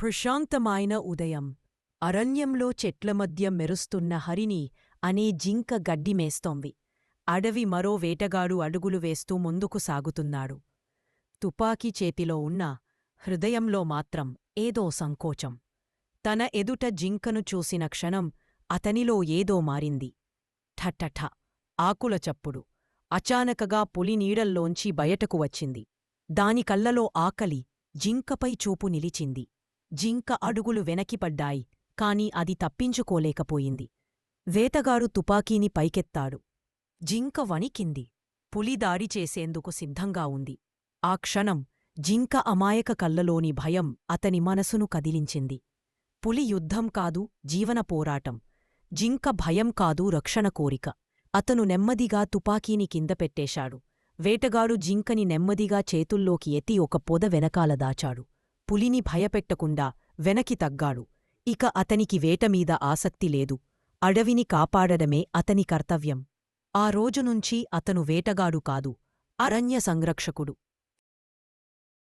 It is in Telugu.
ప్రశాంతమైన ఉదయం. అరణ్యంలో చెట్ల మధ్య మెరుస్తున్న హరిణి అనే జింక గడ్డి మేస్తోంది. అడవి మరో వేటగాడు అడుగులు వేస్తూ ముందుకు సాగుతున్నాడు. తుపాకీ చేతిలో ఉన్న హృదయంలో మాత్రం ఏదో సంకోచం. తన ఎదుట జింకను చూసిన క్షణం అతనిలో ఏదో మారింది. ఠఠఠ ఆకుల చప్పుడు. అచానకగా పులి నీడల్లోంచి బయటకు వచ్చింది. దాని కళ్ళలో ఆకలి, జింకపై చూపు నిలిచింది. జింక అడుగులు వెనక్కిపడ్డాయి, కాని అది తప్పించుకోలేకపోయింది. వేటగాడు తుపాకీని పైకెత్తాడు. జింక వణికింది. పులి దాడి చేసేందుకు సిద్ధంగా ఉంది. ఆ క్షణం జింక అమాయక కళ్ళలోని భయం అతని మనసును కదిలించింది. పులి యుద్ధం కాదు, జీవన పోరాటం. జింక భయం కాదు, రక్షణ కోరిక. అతను నెమ్మదిగా తుపాకీని కింద పెట్టేశాడు. వేటగాడు జింకని నెమ్మదిగా చేతుల్లోకి ఎత్తి ఒక పొద వెనకాల దాచాడు. పులిని భయపెట్టకుండా వెనక్కి తగ్గాడు. ఇక అతనికి వేటమీద ఆసక్తి లేదు. అడవిని కాపాడడమే అతని కర్తవ్యం. ఆ రోజునుంచి అతను వేటగాడు కాదు, అరణ్య సంరక్షకుడు.